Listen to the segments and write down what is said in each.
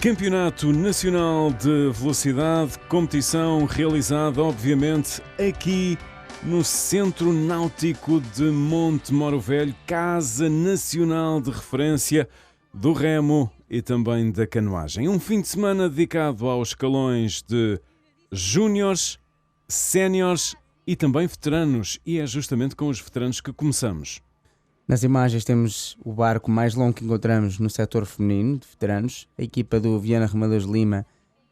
Campeonato Nacional de Velocidade, competição realizada, obviamente, aqui no Centro Náutico de Monte Moro Velho, Casa Nacional de Referência do Remo e também da canoagem. Um fim de semana dedicado aos escalões de júniores, séniores e também veteranos. E é justamente com os veteranos que começamos. Nas imagens temos o barco mais longo que encontramos no setor feminino de veteranos, a equipa do Viana Remadores de Lima,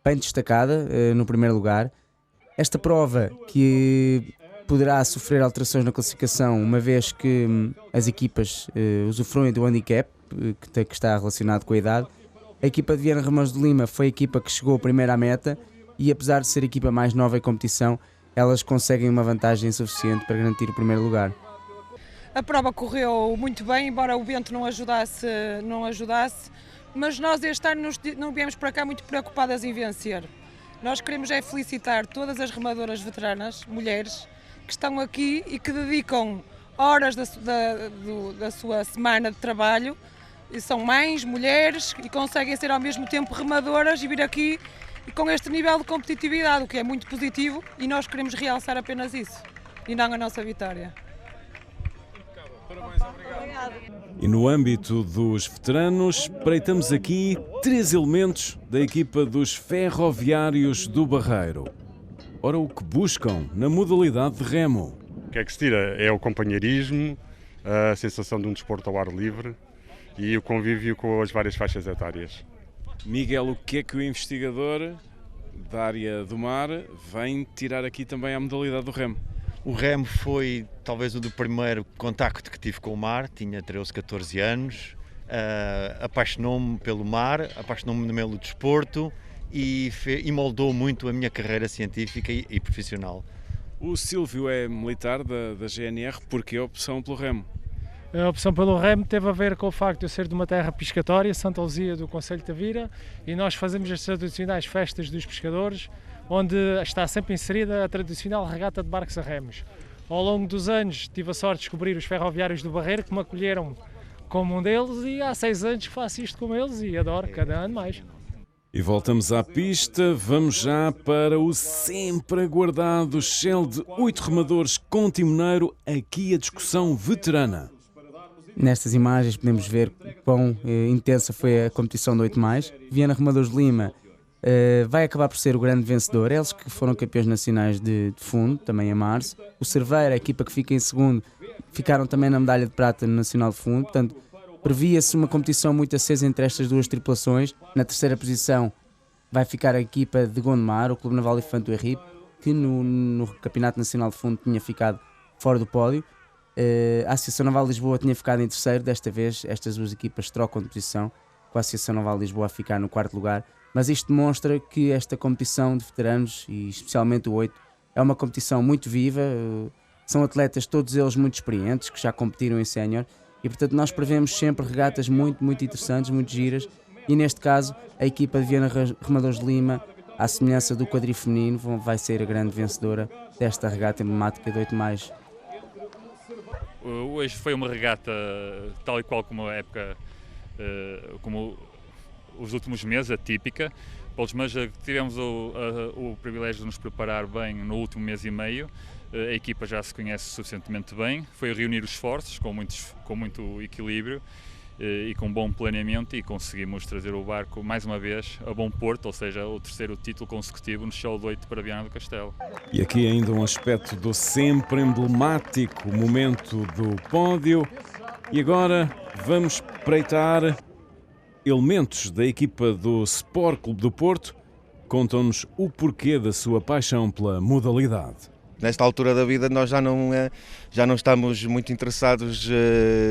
bem destacada no primeiro lugar. Esta prova que poderá sofrer alterações na classificação, uma vez que as equipas usufruem do handicap, que está relacionado com a idade. A equipa de Viana Remadores de Lima foi a equipa que chegou primeiro à meta e, apesar de ser a equipa mais nova em competição, elas conseguem uma vantagem suficiente para garantir o primeiro lugar. A prova correu muito bem, embora o vento não ajudasse, mas nós este ano não viemos para cá muito preocupadas em vencer. Nós queremos felicitar todas as remadoras veteranas, mulheres, que estão aqui e que dedicam horas da sua semana de trabalho, e são mães, mulheres, e conseguem ser ao mesmo tempo remadoras e vir aqui e com este nível de competitividade, o que é muito positivo, e nós queremos realçar apenas isso, e não a nossa vitória. E no âmbito dos veteranos, espreitamos aqui 3 elementos da equipa dos Ferroviários do Barreiro. Ora, o que buscam na modalidade de remo? O que é que se tira? É o companheirismo, a sensação de um desporto ao ar livre e o convívio com as várias faixas etárias. Miguel, o que é que o investigador da área do mar vem tirar aqui também à modalidade do remo? O remo foi talvez o do primeiro contacto que tive com o mar, tinha 13, 14 anos, apaixonou-me pelo mar, apaixonou-me no meio do desporto e moldou muito a minha carreira científica e profissional. O Silvio é militar da GNR, porque a opção pelo remo? A opção pelo remo teve a ver com o facto de eu ser de uma terra pescatória, Santa Luzia do Concelho de Tavira, e nós fazemos as tradicionais festas dos pescadores, onde está sempre inserida a tradicional regata de barcos a remos. Ao longo dos anos tive a sorte de descobrir os Ferroviários do Barreiro, que me acolheram como um deles, e há 6 anos que faço isto com eles e adoro cada ano mais. E voltamos à pista, vamos já para o sempre aguardado Shell de 8 remadores com timoneiro, aqui a discussão veterana. Nestas imagens podemos ver quão intensa foi a competição de 8+. Viana Remadores de Lima vai acabar por ser o grande vencedor, eles que foram campeões nacionais de fundo, também em março. O Cerveira, a equipa que fica em segundo, ficaram também na medalha de prata no Nacional de Fundo, portanto previa-se uma competição muito acesa entre estas duas tripulações. Na terceira posição vai ficar a equipa de Gondomar, o Clube Naval Infante do Herripe, que no Campeonato Nacional de Fundo tinha ficado fora do pódio. A Associação Naval de Lisboa tinha ficado em terceiro, desta vez estas duas equipas trocam de posição, com a Associação Naval de Lisboa a ficar no quarto lugar, mas isto demonstra que esta competição de veteranos, e especialmente o 8, é uma competição muito viva, são atletas todos eles muito experientes, que já competiram em sénior, e portanto nós prevemos sempre regatas muito interessantes, muito giras, e neste caso a equipa de Viana Remadores de Lima, à semelhança do quadril feminino, vai ser a grande vencedora desta regata emblemática de 8+. Hoje foi uma regata tal e qual como a época, como os últimos meses, atípica, mas tivemos o privilégio de nos preparar bem no último mês e meio. A equipa já se conhece suficientemente bem, foi reunir os esforços com muito equilíbrio e com bom planeamento, e conseguimos trazer o barco mais uma vez a bom porto, ou seja, o terceiro título consecutivo no Shell de 8 para Viana do Castelo. E aqui ainda um aspecto do sempre emblemático momento do pódio. E agora vamos espreitar elementos da equipa do Sport Clube do Porto, contam-nos o porquê da sua paixão pela modalidade. Nesta altura da vida nós já não estamos muito interessados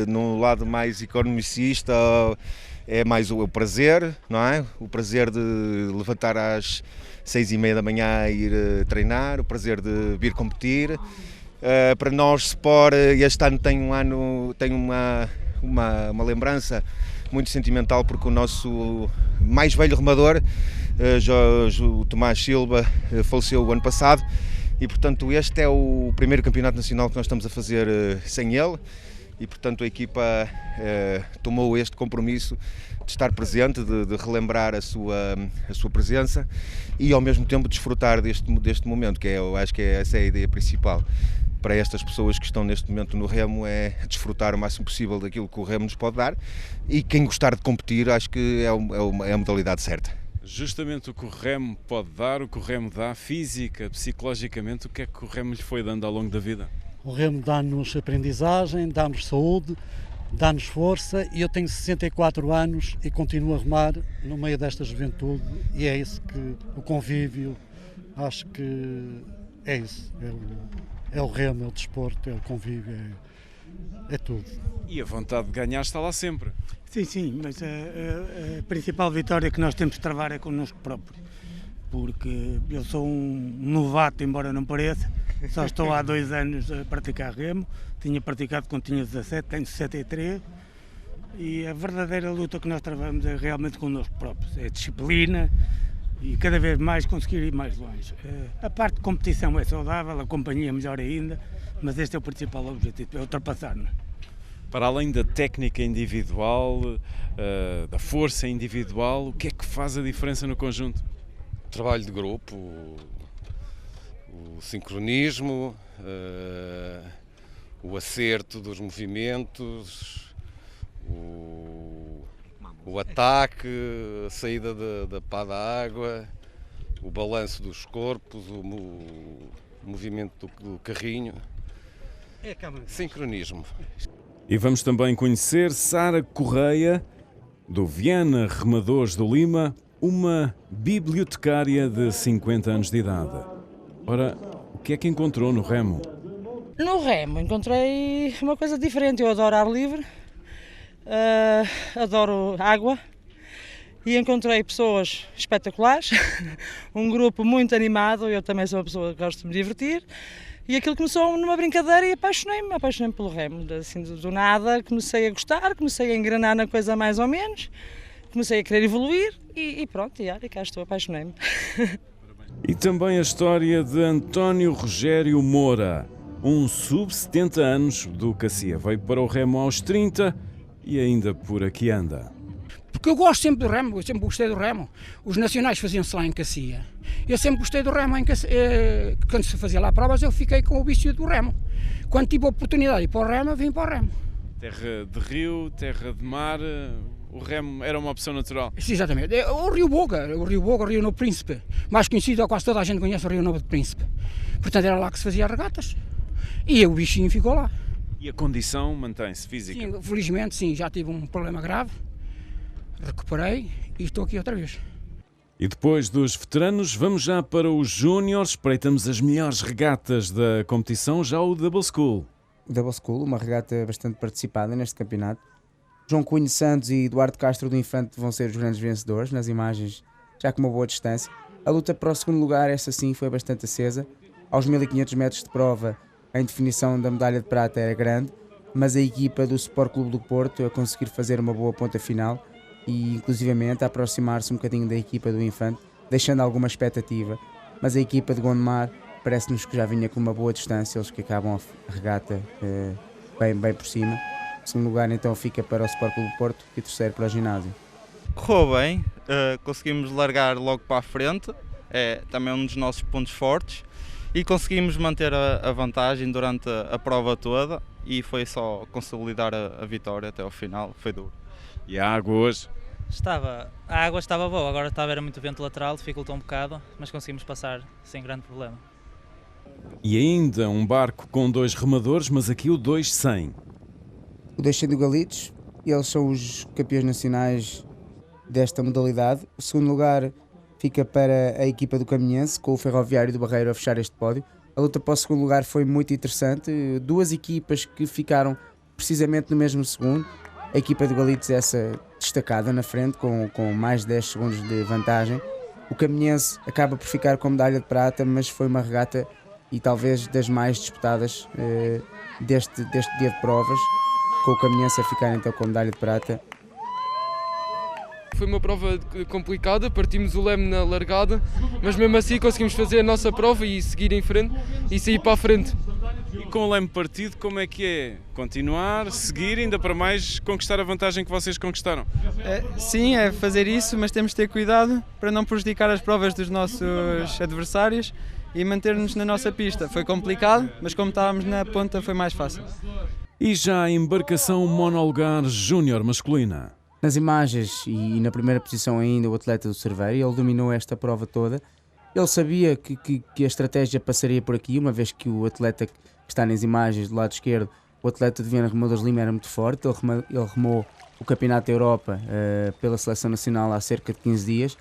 no lado mais economicista, é mais o prazer, não é? O prazer de levantar às 6:30 da manhã e ir treinar, o prazer de vir competir. Para nós Sport este ano tem uma lembrança muito sentimental, porque o nosso mais velho remador, o Tomás Silva, faleceu o ano passado. E portanto este é o primeiro campeonato nacional que nós estamos a fazer sem ele, e portanto a equipa tomou este compromisso de estar presente, de relembrar a sua presença e ao mesmo tempo desfrutar deste momento, eu acho que essa é a ideia principal para estas pessoas que estão neste momento no remo, é desfrutar o máximo possível daquilo que o remo nos pode dar, e quem gostar de competir acho que é a modalidade certa. Justamente o que o remo pode dar, o que o remo dá, física, psicologicamente, o que é que o remo lhe foi dando ao longo da vida? O remo dá-nos aprendizagem, dá-nos saúde, dá-nos força, e eu tenho 64 anos e continuo a remar no meio desta juventude, e é isso que o convívio, acho que é isso, é o remo, é o desporto, é o convívio, é tudo. E a vontade de ganhar está lá sempre. Sim, mas a principal vitória que nós temos de travar é connosco próprios, porque eu sou um novato, embora não pareça, só estou há 2 anos a praticar remo, tinha praticado quando tinha 17, tenho 63, e a verdadeira luta que nós travamos é realmente connosco próprios, é disciplina e cada vez mais conseguir ir mais longe. A parte de competição é saudável, a companhia é melhor ainda, mas este é o principal objetivo, é ultrapassar-nos. Para além da técnica individual, da força individual, o que é que faz a diferença no conjunto? O trabalho de grupo, o sincronismo, o acerto dos movimentos, o ataque, a saída da pá da água, o balanço dos corpos, o movimento do carrinho. Sincronismo. E vamos também conhecer Sara Correia, do Viana Remadores do Lima, uma bibliotecária de 50 anos de idade. Ora, o que é que encontrou no remo? No remo encontrei uma coisa diferente. Eu adoro ar livre, adoro água, e encontrei pessoas espetaculares, um grupo muito animado. Eu também sou uma pessoa que gosto de me divertir, e aquilo começou numa brincadeira e apaixonei-me pelo remo. Assim, do nada comecei a gostar, comecei a engrenar na coisa mais ou menos, comecei a querer evoluir e pronto, e cá estou, apaixonei-me. E também a história de António Rogério Moura, um sub-70 anos do Cacia. Veio para o remo aos 30 e ainda por aqui anda. Porque eu gosto sempre do remo, eu sempre gostei do remo. Os nacionais faziam-se lá em Cacia. Eu sempre gostei do remo. Quando se fazia lá provas, eu fiquei com o vício do remo. Quando tive a oportunidade de ir para o remo, eu vim para o remo. Terra de rio, terra de mar, o remo era uma opção natural? Sim, exatamente. O Rio Boga, o Rio Novo Príncipe. Mais conhecido, quase toda a gente conhece o Rio Novo Príncipe. Portanto, era lá que se fazia regatas. E o bichinho ficou lá. E a condição mantém-se física? Sim, felizmente sim, já tive um problema grave. Recuperei e estou aqui outra vez. E depois dos veteranos, vamos já para os júniores. Espreitamos as melhores regatas da competição, já o Double School. O Double School, uma regata bastante participada neste campeonato. João Cunha Santos e Eduardo Castro do Infante vão ser os grandes vencedores nas imagens, já com uma boa distância. A luta para o segundo lugar, essa sim, foi bastante acesa. Aos 1500 metros de prova, a indefinição da medalha de prata era grande, mas a equipa do Sport Clube do Porto a conseguir fazer uma boa ponta final e inclusivamente a aproximar-se um bocadinho da equipa do Infante, deixando alguma expectativa, mas a equipa de Gondomar parece-nos que já vinha com uma boa distância, eles que acabam a regata bem por cima. O segundo lugar então fica para o Sport Clube do Porto e o terceiro para o ginásio. Correu bem, conseguimos largar logo para a frente, é também um dos nossos pontos fortes, e conseguimos manter a vantagem durante a prova toda, e foi só consolidar a vitória até ao final, foi duro. E a água hoje? A água estava boa, agora era muito vento lateral, dificultou um bocado, mas conseguimos passar sem grande problema. E ainda um barco com 2 remadores, mas aqui o 200. O 200 do Galitos, eles são os campeões nacionais desta modalidade. O segundo lugar fica para a equipa do Caminhense, com o Ferroviário do Barreiro a fechar este pódio. A luta para o segundo lugar foi muito interessante, 2 equipas que ficaram precisamente no mesmo segundo. A equipa do Galitos essa destacada na frente, com mais de 10 segundos de vantagem. O Caminhense acaba por ficar com a medalha de prata, mas foi uma regata e talvez das mais disputadas deste dia de provas, com o Caminhense a ficar então com a medalha de prata. Foi uma prova complicada, partimos o leme na largada, mas mesmo assim conseguimos fazer a nossa prova e seguir em frente e sair para a frente. E com o leme partido, como é que é? Continuar, seguir, ainda para mais conquistar a vantagem que vocês conquistaram? Sim, é fazer isso, mas temos de ter cuidado para não prejudicar as provas dos nossos adversários e manter-nos na nossa pista. Foi complicado, mas como estávamos na ponta foi mais fácil. E já a embarcação monolugar júnior masculina. Nas imagens e na primeira posição ainda o atleta do Cerveira, ele dominou esta prova toda. Ele sabia que a estratégia passaria por aqui, uma vez que o atleta que está nas imagens do lado esquerdo, o atleta de Viana Remadores de Lima, era muito forte. Ele remou o Campeonato da Europa pela Seleção Nacional há cerca de 15 dias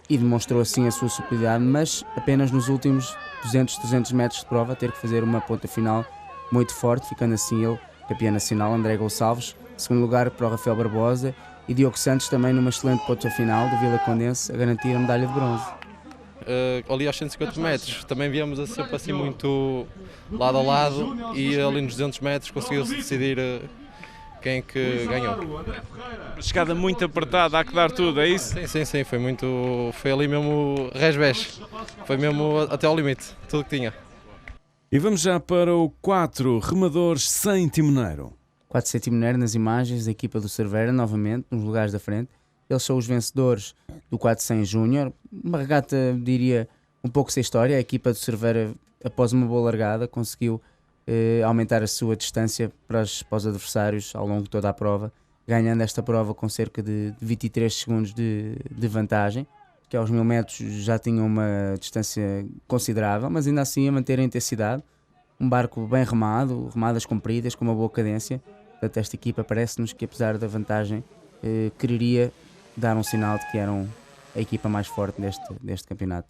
e demonstrou assim a sua superioridade, mas apenas nos últimos 200 metros de prova ter que fazer uma ponta final muito forte, ficando assim ele campeão nacional. André Gonçalves, segundo lugar para o Rafael Barbosa, e Diogo Santos também numa excelente ponta final do Vila Condense a garantir a medalha de bronze. Ali aos 150 metros também viemos a sempre assim muito lado a lado e ali nos 200 metros conseguiu-se decidir quem é que ganhou. Uma chegada muito apertada, há que dar tudo, é isso? Sim, foi ali mesmo resbés, foi mesmo até ao limite, tudo que tinha. E vamos já para o 4 remadores sem timoneiro. 4 sem timoneiro nas imagens, a equipa do Cerveira novamente nos lugares da frente. Eles são os vencedores do 400 Júnior, uma regata, diria, um pouco sem história. A equipa do Cerveira, após uma boa largada, conseguiu aumentar a sua distância para os adversários ao longo de toda a prova, ganhando esta prova com cerca de 23 segundos de vantagem, que aos 1000 metros já tinham uma distância considerável, mas ainda assim a manter a intensidade. Um barco bem remado, remadas compridas, com uma boa cadência. Portanto, esta equipa parece-nos que, apesar da vantagem, quereria dar um sinal de que eram a equipa mais forte deste campeonato.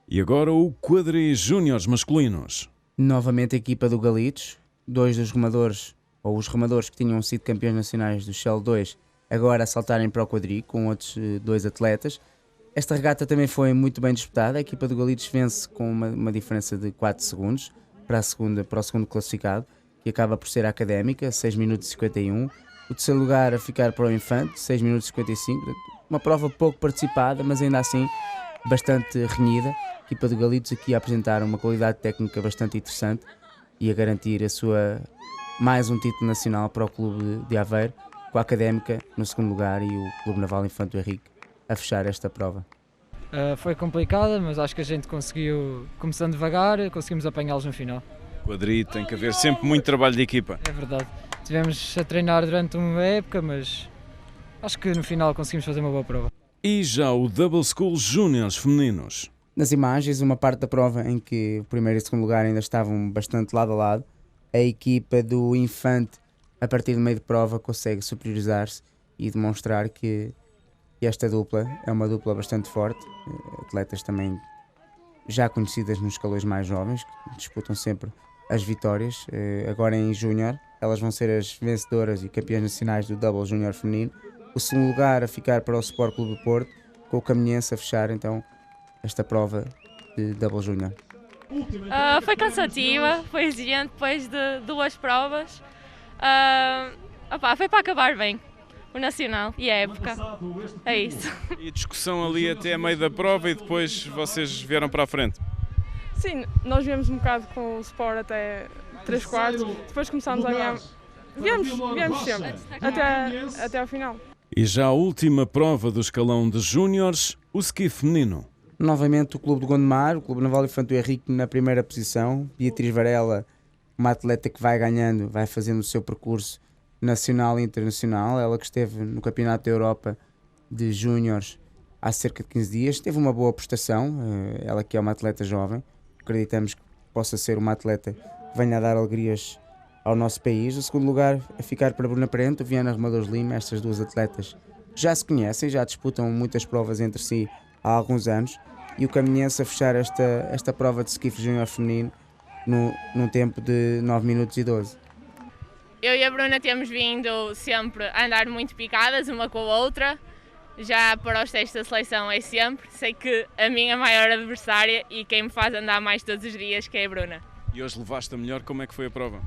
E agora o quadri júniores masculinos. Novamente a equipa do Galitos, dois dos remadores, ou os remadores que tinham sido campeões nacionais do Shell 2, agora a saltarem para o quadri com outros 2 atletas. Esta regata também foi muito bem disputada. A equipa do Galitos vence com uma diferença de 4 segundos para o segundo classificado, que acaba por ser a Académica, 6 minutos e 51. O terceiro lugar a ficar para o Infante, 6 minutos e 55. Uma prova pouco participada, mas ainda assim bastante renhida. A equipa do Galitos aqui a apresentar uma qualidade técnica bastante interessante e a garantir mais um título nacional para o Clube de Aveiro, com a Académica no segundo lugar e o Clube Naval Infante do Henrique a fechar esta prova. Foi complicada, mas acho que a gente conseguiu, começando devagar, conseguimos apanhá-los no final. Quadri tem que haver sempre muito trabalho de equipa. É verdade. Tivemos a treinar durante uma época, mas acho que no final conseguimos fazer uma boa prova. E já o Double School Júniores femininos. Nas imagens, uma parte da prova em que o primeiro e o segundo lugar ainda estavam bastante lado a lado, a equipa do Infante, a partir do meio de prova, consegue superiorizar-se e demonstrar que esta dupla é uma dupla bastante forte. Atletas também já conhecidas nos escalões mais jovens, que disputam sempre as vitórias. Agora em Júnior, elas vão ser as vencedoras e campeãs nacionais do Double Júnior feminino. O segundo lugar a ficar para o Sport Clube do Porto, com o Caminhense a fechar então esta prova de Double Júnior. Foi cansativa, foi exigente depois de 2 provas. Foi para acabar bem o Nacional e a época. É isso. E discussão ali até a meio da prova e depois vocês vieram para a frente? Sim, nós viemos um bocado com o Sport até 3/4, depois começámos a ganhar. Viemos sempre, até ao final. E já a última prova do escalão de júniores, o ski feminino. Novamente o Clube de Gondomar, o Clube Naval Infante do Henrique na primeira posição. Beatriz Varela, uma atleta que vai ganhando, vai fazendo o seu percurso nacional e internacional. Ela que esteve no Campeonato da Europa de Júniores há cerca de 15 dias, teve uma boa prestação. Ela que é uma atleta jovem, acreditamos que possa ser uma atleta que venha a dar alegrias ao nosso país. O segundo lugar a ficar para Bruna Parente, Viana Remadores de Lima. Estas duas atletas já se conhecem, já disputam muitas provas entre si há alguns anos, e o Caminhense a fechar esta prova de ski júnior feminino num tempo de 9 minutos e 12. Eu e a Bruna temos vindo sempre a andar muito picadas uma com a outra, já para os testes da seleção é sempre. Sei que a minha maior adversária e quem me faz andar mais todos os dias, que é a Bruna. E hoje levaste a melhor, como é que foi a prova?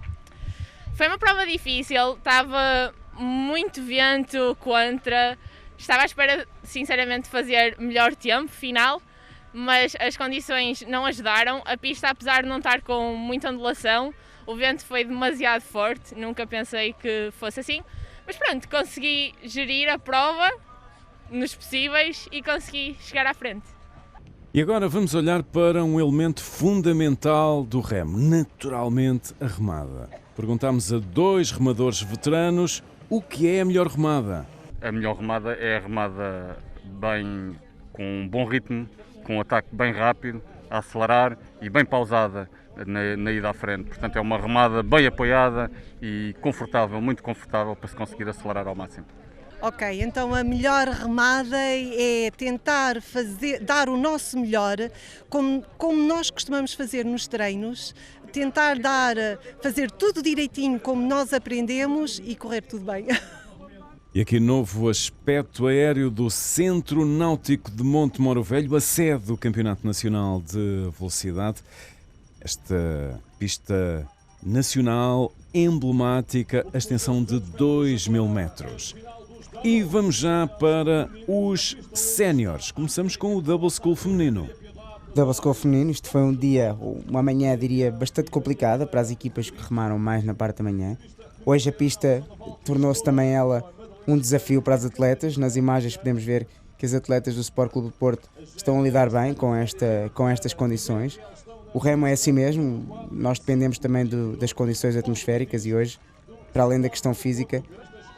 Foi uma prova difícil, estava muito vento contra, estava à espera sinceramente de fazer melhor tempo final, mas as condições não ajudaram. A pista, apesar de não estar com muita ondulação, o vento foi demasiado forte, nunca pensei que fosse assim. Mas pronto, consegui gerir a prova nos possíveis e consegui chegar à frente. E agora vamos olhar para um elemento fundamental do remo, naturalmente a remada. Perguntámos a 2 remadores veteranos o que é a melhor remada. A melhor remada é a remada bem, com um bom ritmo, com um ataque bem rápido, a acelerar e bem pausada na ida à frente. Portanto, é uma remada bem apoiada e confortável, muito confortável para se conseguir acelerar ao máximo. Ok, então a melhor remada é tentar dar o nosso melhor, como nós costumamos fazer nos treinos, tentar fazer tudo direitinho como nós aprendemos e correr tudo bem. E aqui novo aspecto aéreo do Centro Náutico de Monte Moro Velho, a sede do Campeonato Nacional de Velocidade. Esta pista nacional emblemática, a extensão de 2.000 metros. E vamos já para os séniores. Começamos com o Double Scull feminino. Double Scull feminino, isto foi um dia, uma manhã, diria, bastante complicada para as equipas que remaram mais na parte da manhã. Hoje a pista tornou-se também ela um desafio para as atletas. Nas imagens podemos ver que as atletas do Sport Clube do Porto estão a lidar bem com estas condições. O remo é assim mesmo, nós dependemos também das condições atmosféricas e hoje, para além da questão física,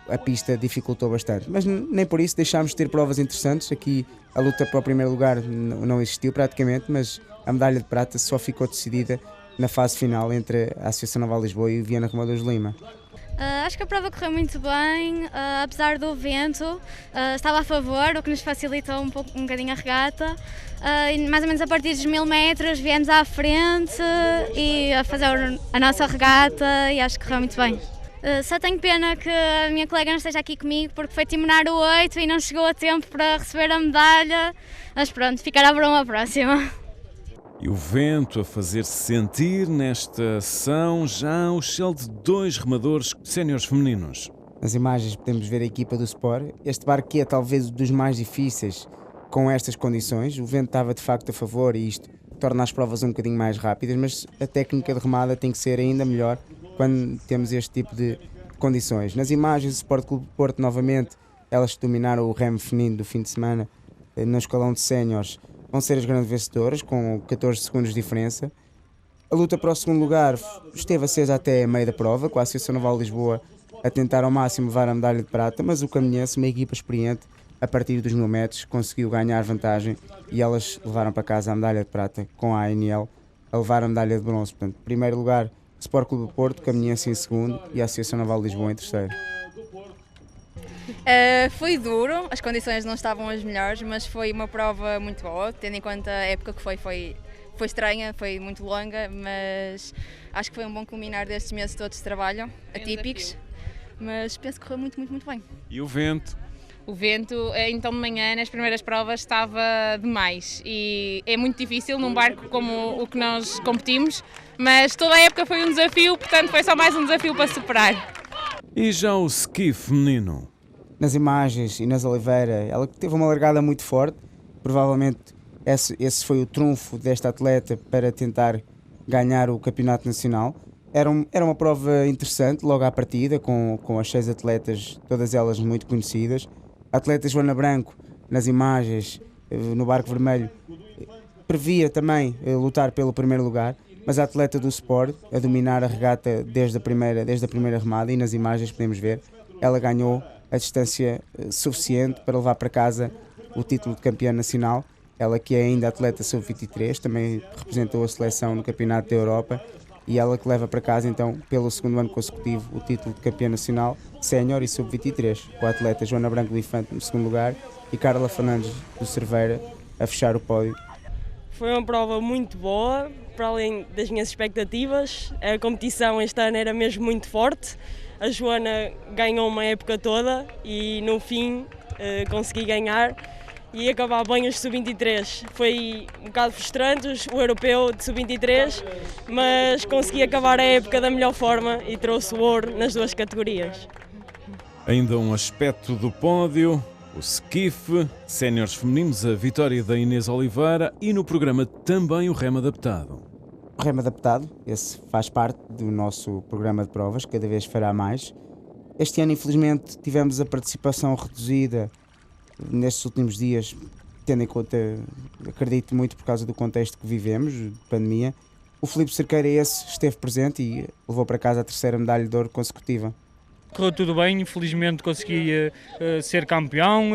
a pista dificultou bastante. Mas nem por isso deixámos de ter provas interessantes. Aqui a luta para o primeiro lugar não existiu praticamente, mas a medalha de prata só ficou decidida na fase final entre a Associação Naval Lisboa e o Viana Remadores de Lima. Acho que a prova correu muito bem, apesar do vento, estava a favor, o que nos facilitou um bocadinho a regata. E mais ou menos a partir dos 1.000 metros viemos à frente e a fazer a nossa regata e acho que correu muito bem. Só tenho pena que a minha colega não esteja aqui comigo porque foi terminar o 8 e não chegou a tempo para receber a medalha, mas pronto, ficará para uma próxima. E o vento a fazer-se sentir nesta ação, já o shell de 2 remadores séniores femininos. Nas imagens podemos ver a equipa do Sport. Este barco que é talvez um dos mais difíceis com estas condições. O vento estava de facto a favor e isto torna as provas um bocadinho mais rápidas, mas a técnica de remada tem que ser ainda melhor quando temos este tipo de condições. Nas imagens do Sport Clube do Porto, novamente, elas dominaram o remo feminino do fim de semana no escalão de séniores. Vão ser as grandes vencedoras, com 14 segundos de diferença. A luta para o segundo lugar esteve acesa até a meio da prova, com a Associação Naval de Lisboa a tentar ao máximo levar a medalha de prata, mas o Caminhense, uma equipa experiente, a partir dos 1.000 metros, conseguiu ganhar vantagem e elas levaram para casa a medalha de prata, com a ANL a levar a medalha de bronze. Portanto, em primeiro lugar, Sport Clube do Porto, Caminhense em segundo e a Associação Naval de Lisboa em terceiro. Foi duro, as condições não estavam as melhores, mas foi uma prova muito boa, tendo em conta a época que foi estranha, foi muito longa, mas acho que foi um bom culminar destes meses todos de trabalho, atípicos, mas penso que correu muito, muito, muito bem. E o vento? O vento, então de manhã, nas primeiras provas, estava demais e é muito difícil num barco como o que nós competimos, mas toda a época foi um desafio, portanto foi só mais um desafio para superar. E já o ski feminino? Nas imagens, Inês Oliveira, ela teve uma largada muito forte, provavelmente esse foi o trunfo desta atleta para tentar ganhar o campeonato nacional. Era uma prova interessante logo à partida, com as 6 atletas, todas elas muito conhecidas. A atleta Joana Branco, nas imagens, no barco vermelho, previa também lutar pelo primeiro lugar, mas a atleta do Sport, a dominar a regata desde a primeira remada, e nas imagens podemos ver, ela ganhou a distância suficiente para levar para casa o título de campeã nacional. Ela que é ainda atleta sub-23, também representou a seleção no Campeonato da Europa, e ela que leva para casa então pelo segundo ano consecutivo o título de campeã nacional sénior e sub-23, com a atleta Joana Branco do Infante no segundo lugar e Carla Fernandes do Cerveira a fechar o pódio. Foi uma prova muito boa, para além das minhas expectativas. A competição este ano era mesmo muito forte. A Joana ganhou uma época toda e no fim consegui ganhar e acabar bem os sub-23. Foi um bocado frustrante o europeu de sub-23, mas consegui acabar a época da melhor forma e trouxe o ouro nas 2 categorias. Ainda um aspecto do pódio, o skiff, séniores femininos, a vitória da Inês Oliveira e no programa também o remo adaptado. O remo adaptado, esse faz parte do nosso programa de provas, cada vez fará mais. Este ano, infelizmente, tivemos a participação reduzida nestes últimos dias, tendo em conta, acredito muito por causa do contexto que vivemos, de pandemia. O Filipe Cerqueira esteve presente e levou para casa a 3ª medalha de ouro consecutiva. Correu tudo bem, infelizmente consegui ser campeão,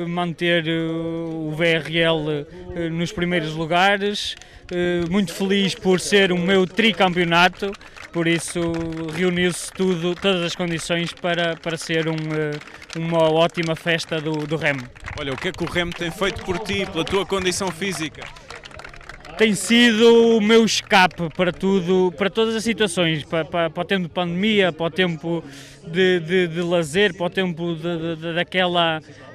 manter o VRL nos primeiros lugares, muito feliz por ser o meu tricampeonato, por isso reuniu-se todas as condições para ser uma ótima festa do remo. Olha, o que é que o remo tem feito por ti, pela tua condição física? Tem sido o meu escape para tudo, para todas as situações, para o tempo de pandemia, para o tempo de lazer, para o tempo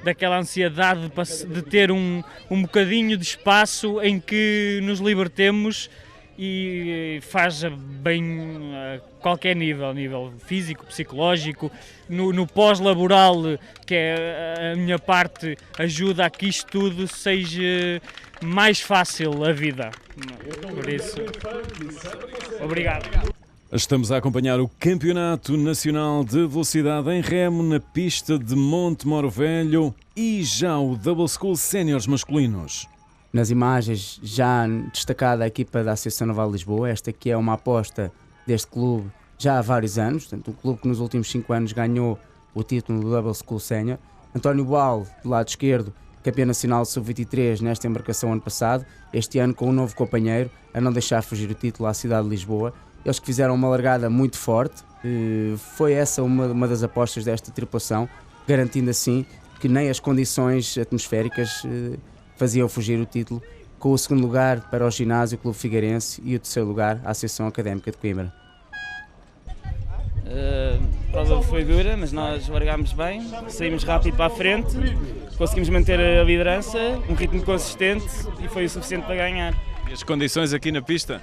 daquela ansiedade de ter um bocadinho de espaço em que nos libertemos, e faz bem a qualquer nível físico, psicológico, no pós-laboral, que é a minha parte, ajuda a que isto tudo seja mais fácil a vida. Por isso, obrigado. Estamos a acompanhar o Campeonato Nacional de Velocidade em Remo na pista de Monte Moro Velho e já o Double School Séniores masculinos. Nas imagens, já destacada a equipa da Associação Naval de Lisboa, esta aqui é uma aposta deste clube já há vários anos, portanto, o clube que nos últimos 5 anos ganhou o título do Double School Sénior. António Boal, do lado esquerdo, campeão nacional sub-23 nesta embarcação ano passado, este ano com um novo companheiro, a não deixar fugir o título à cidade de Lisboa. Eles que fizeram uma largada muito forte, foi essa uma das apostas desta tripulação, garantindo assim que nem as condições atmosféricas faziam fugir o título, com o 2º lugar para o Ginásio Clube Figueirense e o 3º lugar à Associação Académica de Coimbra. A prova foi dura, mas nós largámos bem, saímos rápido para a frente, conseguimos manter a liderança, um ritmo consistente e foi o suficiente para ganhar. E as condições aqui na pista?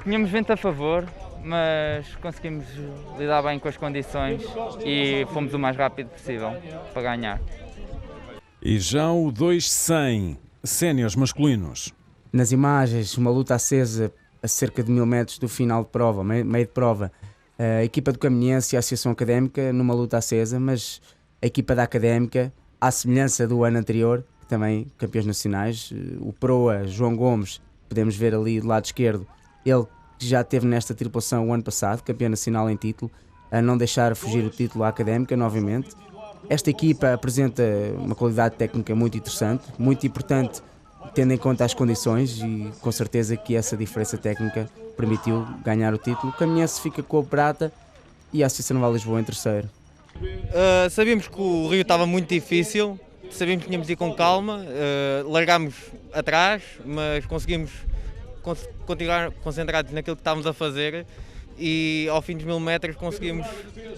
Tínhamos vento a favor, mas conseguimos lidar bem com as condições e fomos o mais rápido possível para ganhar. E já o 200 séniores masculinos. Nas imagens, uma luta acesa a cerca de 1000 metros do final de prova, meio de prova. A equipa do Caminhense e a Associação Académica numa luta acesa, mas a equipa da Académica, à semelhança do ano anterior, também campeões nacionais, o proa João Gomes, podemos ver ali do lado esquerdo, ele que já esteve nesta tripulação o ano passado, campeão nacional em título, a não deixar fugir o título à Académica novamente. Esta equipa apresenta uma qualidade técnica muito interessante, muito importante, tendo em conta as condições, e com certeza que essa diferença técnica permitiu ganhar o título. O Caminhense fica com a prata e a Associação Naval de Lisboa em terceiro. Sabíamos que o rio estava muito difícil, sabíamos que tínhamos de ir com calma, largámos atrás, mas conseguimos continuar concentrados naquilo que estávamos a fazer e ao fim dos 1000 metros conseguimos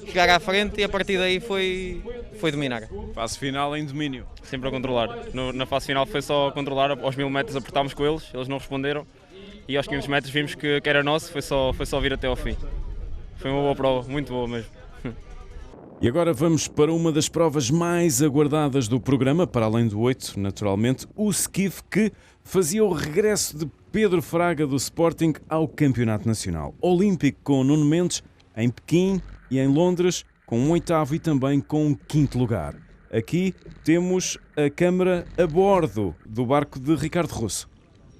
chegar à frente e a partir daí foi dominar. Fase final em domínio. Sempre a controlar. Na fase final foi só controlar, aos 1000 metros apertámos com eles não responderam e aos 500 metros vimos que era nosso, foi só vir até ao fim. Foi uma boa prova, muito boa mesmo. E agora vamos para uma das provas mais aguardadas do programa, para além do 8, naturalmente, o skiff, que fazia o regresso de Pedro Fraga do Sporting ao Campeonato Nacional. Olímpico com Nuno Mendes em Pequim e em Londres com um 8º e também com um 5º lugar. Aqui temos a câmara a bordo do barco de Ricardo Russo.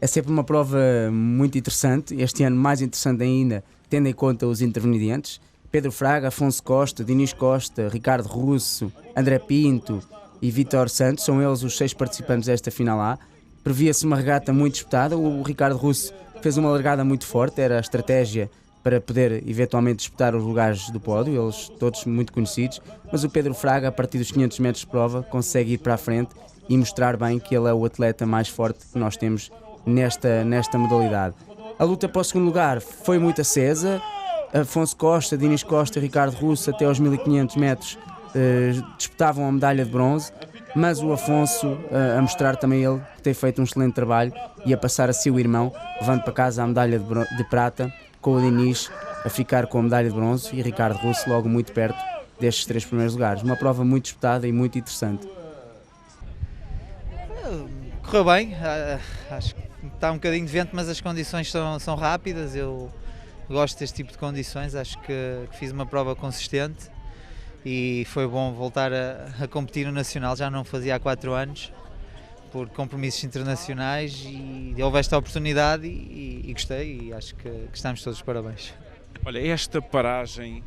É sempre uma prova muito interessante, este ano mais interessante ainda, tendo em conta os intervenientes. Pedro Fraga, Afonso Costa, Dinis Costa, Ricardo Russo, André Pinto e Vítor Santos, são eles os 6 participantes desta final A. Previa-se uma regata muito disputada, o Ricardo Russo fez uma largada muito forte, era a estratégia para poder eventualmente disputar os lugares do pódio, eles todos muito conhecidos, mas o Pedro Fraga, a partir dos 500 metros de prova, consegue ir para a frente e mostrar bem que ele é o atleta mais forte que nós temos nesta modalidade. A luta para o 2º lugar foi muito acesa, Afonso Costa, Dinis Costa e Ricardo Russo até aos 1500 metros disputavam a medalha de bronze, mas o Afonso a mostrar também ele que tem feito um excelente trabalho e a passar a seu irmão, levando para casa a medalha de prata, com o Dinis a ficar com a medalha de bronze e Ricardo Russo logo muito perto destes 3 primeiros lugares. Uma prova muito disputada e muito interessante. Correu bem, acho que está um bocadinho de vento, mas as condições são rápidas. Eu gosto deste tipo de condições, acho que fiz uma prova consistente e foi bom voltar a competir no Nacional, já não fazia há 4 anos, por compromissos internacionais, e houve esta oportunidade e gostei, e acho que estamos todos de parabéns. Olha, esta paragem,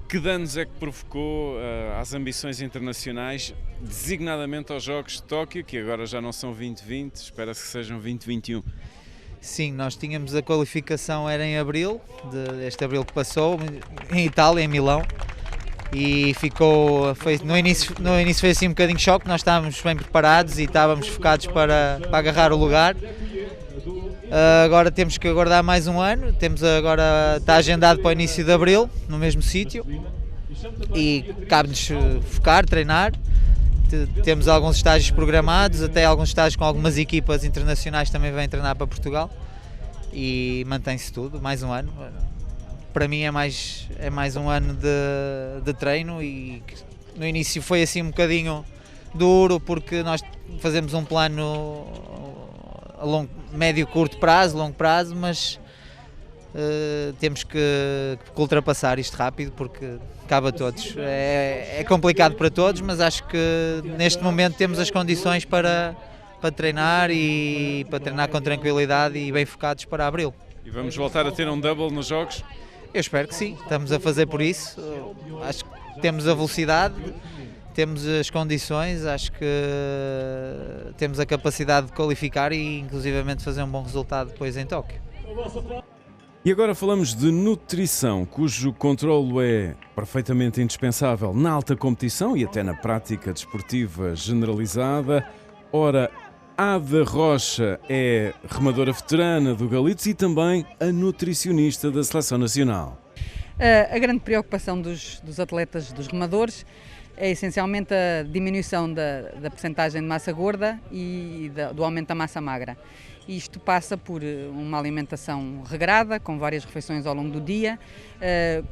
que danos é que provocou às ambições internacionais, designadamente aos Jogos de Tóquio, que agora já não são 2020, espera-se que sejam 2021? Sim, nós tínhamos a qualificação, era em abril, este abril que passou, em Itália, em Milão, e no início foi assim um bocadinho de choque, nós estávamos bem preparados e estávamos focados para agarrar o lugar. Agora temos que aguardar mais um ano, está agendado para o início de abril, no mesmo sítio, e cabe-nos focar, treinar. Temos alguns estágios programados, até alguns estágios com algumas equipas internacionais também vêm treinar para Portugal, e mantém-se tudo, mais um ano. Para mim é mais um ano de treino, e no início foi assim um bocadinho duro, porque nós fazemos um plano a médio, curto prazo, longo prazo, mas temos que ultrapassar isto rápido, porque cabe a todos. É complicado para todos, mas acho que neste momento temos as condições para treinar, e para treinar com tranquilidade e bem focados para abril. E vamos voltar a ter um double nos Jogos? Eu espero que sim, estamos a fazer por isso. Acho que temos a velocidade, temos as condições, acho que temos a capacidade de qualificar e inclusivamente fazer um bom resultado depois em Tóquio. E agora falamos de nutrição, cujo controlo é perfeitamente indispensável na alta competição e até na prática desportiva generalizada. Ora, Ada Rocha é remadora veterana do Galitos e também a nutricionista da Seleção Nacional. A grande preocupação dos atletas, dos remadores, é essencialmente a diminuição da percentagem de massa gorda e do aumento da massa magra. Isto passa por uma alimentação regrada, com várias refeições ao longo do dia,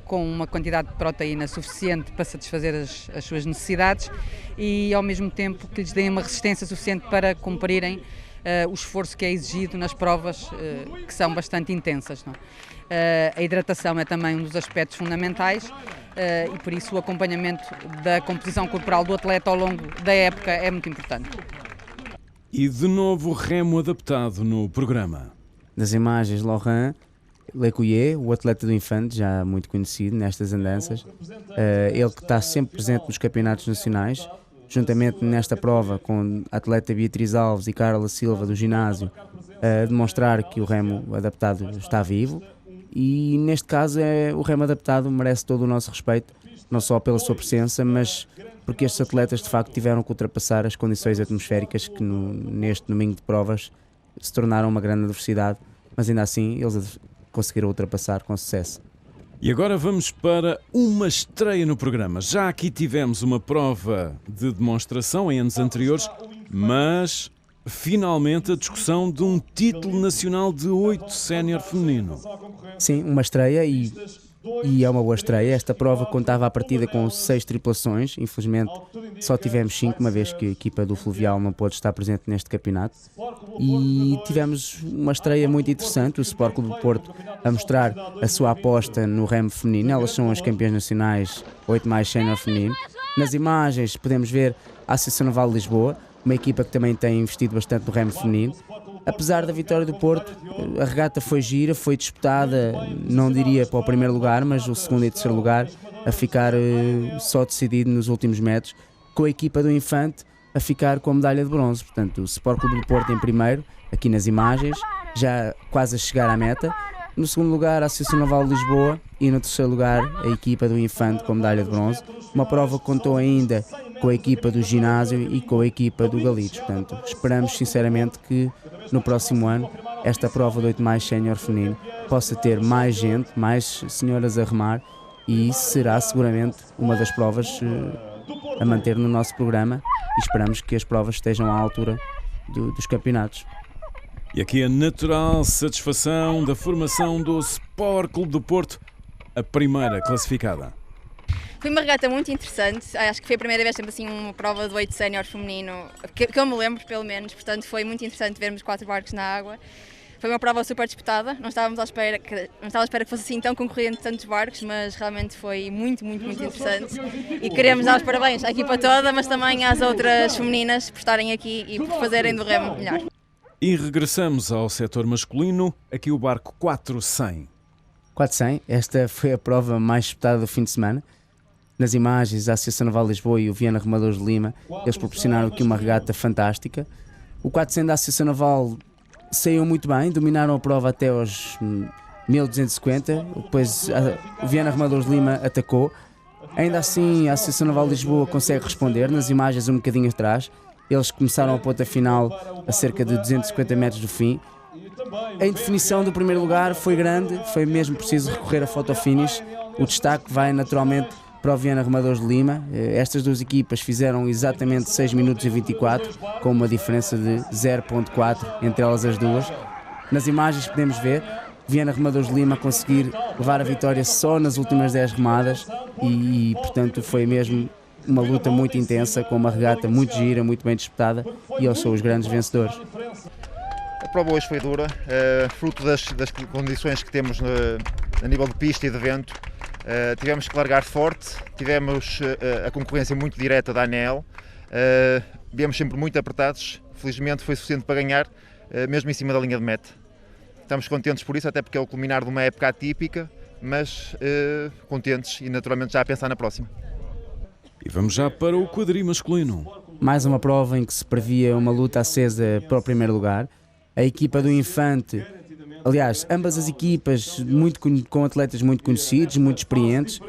com uma quantidade de proteína suficiente para satisfazer as suas necessidades e, ao mesmo tempo, que lhes deem uma resistência suficiente para cumprirem o esforço que é exigido nas provas, que são bastante intensas. Não? A hidratação é também um dos aspectos fundamentais e, por isso, o acompanhamento da composição corporal do atleta ao longo da época é muito importante. E de novo remo adaptado no programa. Nas imagens, Laurent Lecuyer, o atleta do Infante, já muito conhecido nestas andanças, ele que está sempre presente nos campeonatos nacionais, juntamente nesta prova com a atleta Beatriz Alves e Carla Silva do ginásio, a demonstrar que o remo adaptado está vivo, e neste caso o remo adaptado merece todo o nosso respeito, não só pela sua presença, mas porque estes atletas de facto tiveram que ultrapassar as condições atmosféricas que neste domingo de provas se tornaram uma grande adversidade, mas ainda assim eles conseguiram ultrapassar com sucesso. E agora vamos para uma estreia no programa. Já aqui tivemos uma prova de demonstração em anos anteriores, mas finalmente a discussão de um título nacional de 8 sénior feminino. Sim, uma estreia e é uma boa estreia. Esta prova contava à partida com 6 tripulações, infelizmente só tivemos 5, uma vez que a equipa do Fluvial não pôde estar presente neste campeonato, e tivemos uma estreia muito interessante, o Sport Clube do Porto a mostrar a sua aposta no remo feminino. Elas são as campeãs nacionais 8 mais sénior feminino. Nas imagens podemos ver a Associação Naval de Lisboa, uma equipa que também tem investido bastante no remo feminino. Apesar da vitória do Porto, a regata foi gira, foi disputada, não diria para o primeiro lugar, mas o segundo e terceiro lugar a ficar só decidido nos últimos metros, com a equipa do Infante a ficar com a medalha de bronze. Portanto, o Sport Clube do Porto em primeiro, aqui nas imagens, já quase a chegar à meta. No segundo lugar, a Associação Naval de Lisboa, e no terceiro lugar, a equipa do Infante com a medalha de bronze. Uma prova que contou ainda com a equipa do ginásio e com a equipa do Galitos. Portanto, esperamos sinceramente que no próximo ano esta prova de 8 mais sénior feminino possa ter mais gente, mais senhoras a remar, e isso será seguramente uma das provas a manter no nosso programa, e esperamos que as provas estejam à altura dos campeonatos. E aqui a natural satisfação da formação do Sport Clube do Porto, a primeira classificada. Foi uma regata muito interessante, acho que foi a primeira vez sempre assim uma prova do 8 sénior feminino, que eu me lembro pelo menos, portanto foi muito interessante vermos 4 barcos na água. Foi uma prova super disputada, não estávamos à espera que fosse assim tão concorrente de tantos barcos, mas realmente foi muito interessante. E queremos dar os parabéns à equipa toda, mas também às outras femininas por estarem aqui e por fazerem do remo melhor. E regressamos ao setor masculino, aqui o barco 400. 400, esta foi a prova mais disputada do fim de semana. Nas imagens, a Associação Naval de Lisboa e o Viana Remadores de Lima, eles proporcionaram aqui uma regata fantástica. O 400 da Associação Naval saiu muito bem, dominaram a prova até aos 1250, depois o Viana Remadores de Lima atacou. Ainda assim, a Associação Naval de Lisboa consegue responder, nas imagens um bocadinho atrás. Eles começaram a ponta final a cerca de 250 metros do fim. A indefinição do primeiro lugar foi grande, foi mesmo preciso recorrer a photo-finish. O destaque vai naturalmente para o Viana Remadores de Lima. Estas duas equipas fizeram exatamente 6 minutos e 24, com uma diferença de 0.4 entre elas as duas. Nas imagens podemos ver Viana Remadores de Lima conseguir levar a vitória só nas últimas 10 remadas e portanto foi mesmo uma luta muito intensa, com uma regata muito gira, muito bem disputada, e eles são os grandes vencedores. A prova hoje foi dura, fruto das condições que temos a nível de pista e de vento. Tivemos que largar forte, tivemos a concorrência muito direta da ANEEL, viemos sempre muito apertados, felizmente foi suficiente para ganhar, mesmo em cima da linha de meta. Estamos contentes por isso, até porque é o culminar de uma época atípica, mas contentes e naturalmente já a pensar na próxima. E vamos já para o quadri masculino. Mais uma prova em que se previa uma luta acesa para o primeiro lugar. A equipa do Infante, aliás, ambas as equipas com atletas muito conhecidos, muito experientes.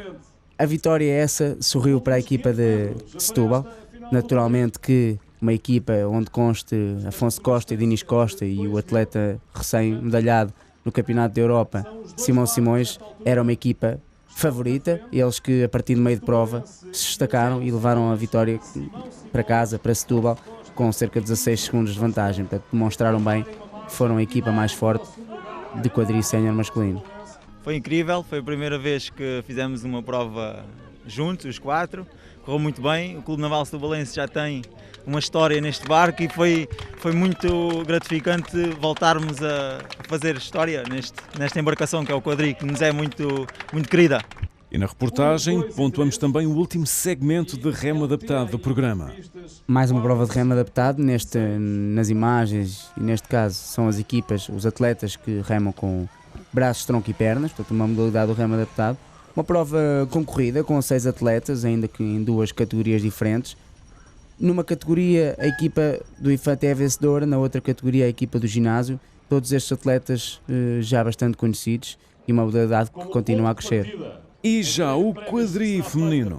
A vitória essa sorriu para a equipa de Setúbal. Naturalmente que uma equipa onde conste Afonso Costa e Dinis Costa e o atleta recém-medalhado no Campeonato da Europa, Simão Simões, era uma equipa favorita. Eles que a partir do meio de prova se destacaram e levaram a vitória para casa, para Setúbal, com cerca de 16 segundos de vantagem. Portanto, demonstraram bem que foram a equipa mais forte de quadri sénior masculino. Foi incrível, foi a primeira vez que fizemos uma prova juntos, os 4, correu muito bem. O Clube Naval Setubalense já tem uma história neste barco e foi muito gratificante voltarmos a fazer história nesta embarcação que é o quadri, que nos é muito querida. E na reportagem pontuamos também o último segmento de remo adaptado do programa. Mais uma prova de remo adaptado, nas imagens, e neste caso são as equipas, os atletas que remam com braços, tronco e pernas, portanto uma modalidade do remo adaptado. Uma prova concorrida com 6 atletas, ainda que em 2 categorias diferentes. Numa categoria a equipa do Infante é a vencedora, na outra categoria a equipa do ginásio. Todos estes atletas já bastante conhecidos e uma modalidade que continua a crescer. E já o quadri feminino.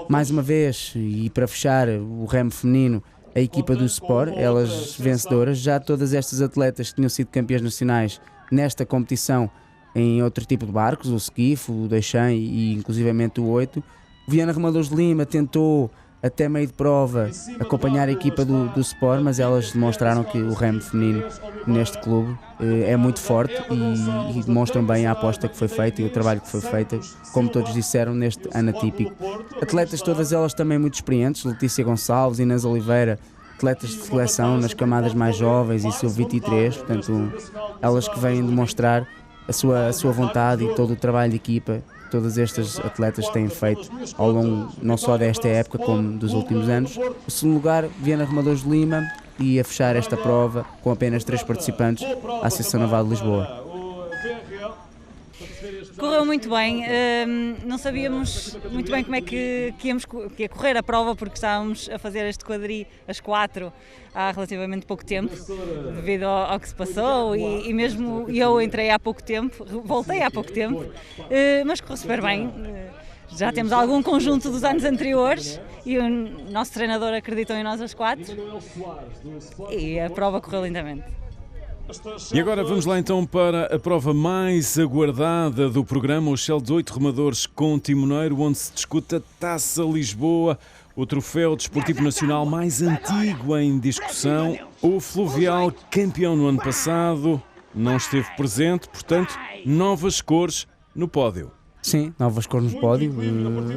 Mais uma vez, e para fechar o remo feminino, a equipa do Sport, elas vencedoras. Já todas estas atletas tinham sido campeãs nacionais nesta competição em outro tipo de barcos, o skiff, o Deixan e inclusivamente o 8. Viana Remadores de Lima tentou até meio de prova acompanhar a equipa do Sport, mas elas demonstraram que o remo feminino neste clube é muito forte e demonstram bem a aposta que foi feita e o trabalho que foi feito, como todos disseram, neste ano atípico. Atletas todas elas também muito experientes, Letícia Gonçalves, Inês Oliveira, atletas de seleção nas camadas mais jovens e sub-23, portanto elas que vêm demonstrar a sua vontade e todo o trabalho de equipa. Todas estas atletas têm feito ao longo não só desta época como dos últimos anos. O segundo lugar, Viana Remadores de Lima, e a fechar esta prova com apenas 3 participantes, a Associação Naval de Lisboa. Correu muito bem, não sabíamos muito bem como é que ia correr a prova, porque estávamos a fazer este quadri às 4 há relativamente pouco tempo, devido ao que se passou, e mesmo eu entrei há pouco tempo, voltei há pouco tempo, mas correu super bem. Já temos algum conjunto dos anos anteriores e o nosso treinador acreditou em nós às 4 e a prova correu lindamente. E agora vamos lá então para a prova mais aguardada do programa, o Shell de 8 remadores com timoneiro, onde se discute a Taça Lisboa, o troféu desportivo nacional mais antigo em discussão. O Fluvial, campeão no ano passado, não esteve presente, portanto, novas cores no pódio. Sim, novas cores no pódio.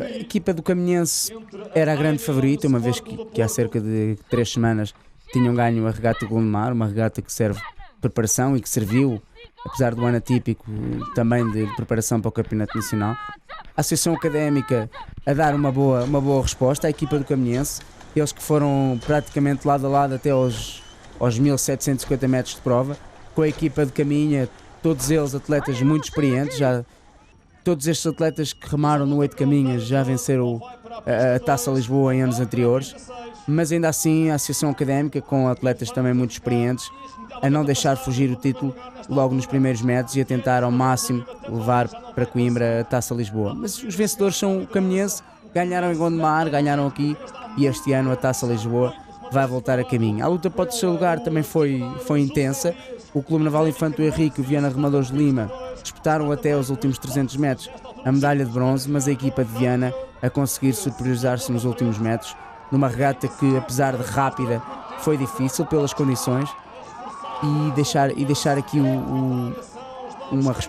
A equipa do Caminhense era a grande favorita, uma vez que há cerca de 3 semanas tinham ganho a regata de Gondomar, uma regata que serve de preparação e que serviu, apesar do ano atípico, também de preparação para o Campeonato Nacional. A Associação Académica a dar uma boa resposta à equipa do Caminhense, eles que foram praticamente lado a lado até aos 1750 metros de prova, com a equipa de Caminha, todos eles atletas muito experientes, todos estes atletas que remaram no 8 Caminhas já venceram a Taça Lisboa em anos anteriores, mas ainda assim a Associação Académica, com atletas também muito experientes, a não deixar fugir o título logo nos primeiros metros e a tentar ao máximo levar para Coimbra a Taça Lisboa. Mas os vencedores são o Caminhense, ganharam em Gondomar, ganharam aqui, e este ano a Taça Lisboa vai voltar a caminho. A luta para o terceiro lugar também foi intensa. O Clube Naval Infante Henrique e o Viana Remadores de Lima disputaram até os últimos 300 metros a medalha de bronze, mas a equipa de Viana a conseguir superiorizar-se nos últimos metros, numa regata que, apesar de rápida, foi difícil pelas condições. E deixar aqui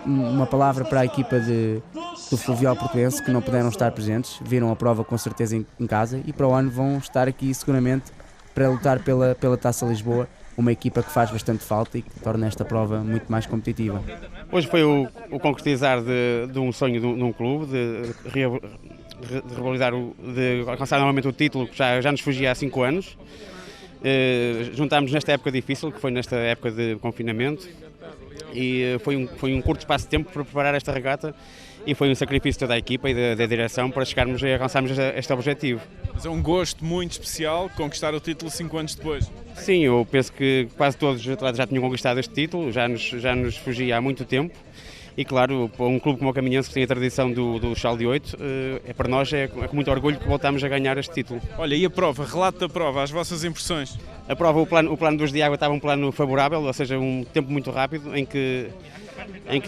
uma palavra para a equipa do Fluvial Portuense, que não puderam estar presentes, viram a prova com certeza em casa, e para o ano vão estar aqui seguramente para lutar pela Taça Lisboa, uma equipa que faz bastante falta e que torna esta prova muito mais competitiva. Hoje foi o concretizar de um sonho de um clube, de revalorizar, de alcançar novamente o título que já nos fugia há 5 anos. Juntámos nesta época difícil, que foi nesta época de confinamento, e foi um curto espaço de tempo para preparar esta regata, e foi um sacrifício de toda a equipa e da direção para chegarmos e alcançarmos este objetivo. Mas é um gosto muito especial conquistar o título 5 anos depois. Sim, eu penso que quase todos os atletas já tinham conquistado este título, já nos fugia há muito tempo. E claro, para um clube como o Caminhense, que tem a tradição do Chal de 8, para nós é com muito orgulho que voltamos a ganhar este título. Olha, e a prova? Relato da prova, as vossas impressões? A prova, o plano dos de água estava um plano favorável, ou seja, um tempo muito rápido, em que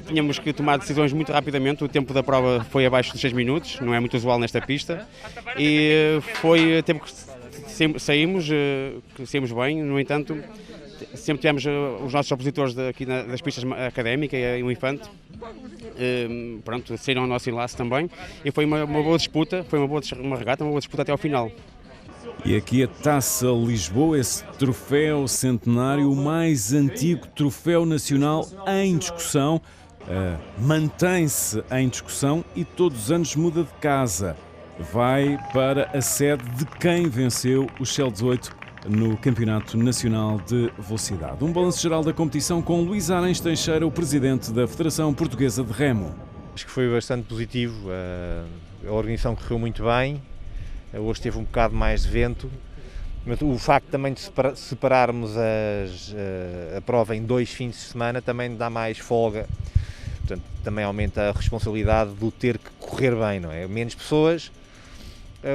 tínhamos que tomar decisões muito rapidamente. O tempo da prova foi abaixo de 6 minutos, não é muito usual nesta pista, e foi tempo que saímos bem. No entanto, sempre tivemos os nossos opositores aqui das pistas Académica e o Infante, saíram ao nosso enlace também, e foi uma boa disputa, foi uma regata, uma boa disputa até ao final. E aqui a Taça Lisboa, esse troféu centenário, o mais antigo troféu nacional em discussão, mantém-se em discussão e todos os anos muda de casa. Vai para a sede de quem venceu o Shell 18 no Campeonato Nacional de Velocidade. Um balanço geral da competição com Luís Arens Teixeira, o presidente da Federação Portuguesa de Remo. Acho que foi bastante positivo, a organização correu muito bem, hoje teve um bocado mais de vento, mas o facto também de separarmos a prova em 2 fins de semana também dá mais folga, portanto também aumenta a responsabilidade do ter que correr bem, não é? Menos pessoas.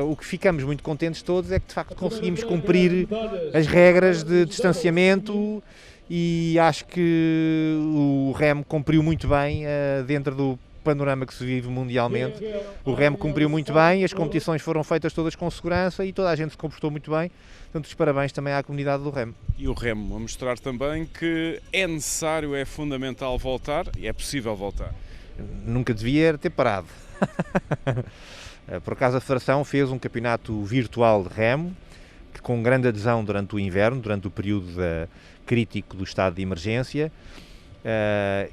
O que ficamos muito contentes todos é que de facto conseguimos cumprir as regras de distanciamento, e acho que o Remo cumpriu muito bem dentro do panorama que se vive mundialmente. O Remo cumpriu muito bem, as competições foram feitas todas com segurança e toda a gente se comportou muito bem, portanto os parabéns também à comunidade do Remo. E o Remo a mostrar também que é necessário, é fundamental voltar, e é possível voltar. Nunca devia ter parado. Por acaso a Federação fez um campeonato virtual de remo, que com grande adesão durante o inverno, durante o período crítico do estado de emergência,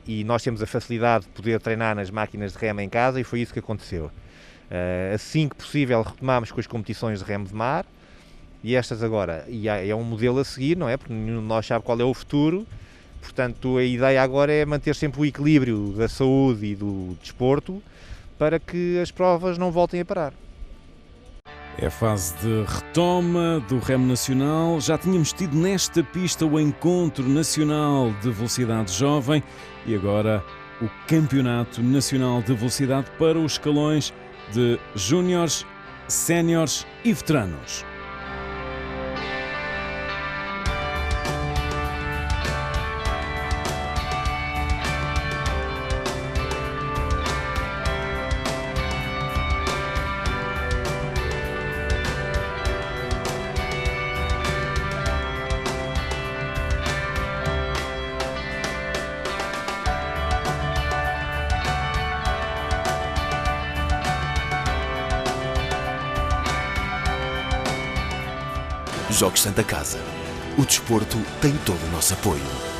e nós temos a facilidade de poder treinar nas máquinas de remo em casa, e foi isso que aconteceu. Assim que possível retomámos com as competições de remo de mar, e estas agora, e é um modelo a seguir, não é? Porque nenhum de nós sabe qual é o futuro, portanto a ideia agora é manter sempre o equilíbrio da saúde e do desporto, para que as provas não voltem a parar. É a fase de retoma do remo nacional. Já tínhamos tido nesta pista o Encontro Nacional de Velocidade Jovem e agora o Campeonato Nacional de Velocidade para os escalões de júniores, séniores e veteranos. Jogos Santa Casa. O desporto tem todo o nosso apoio.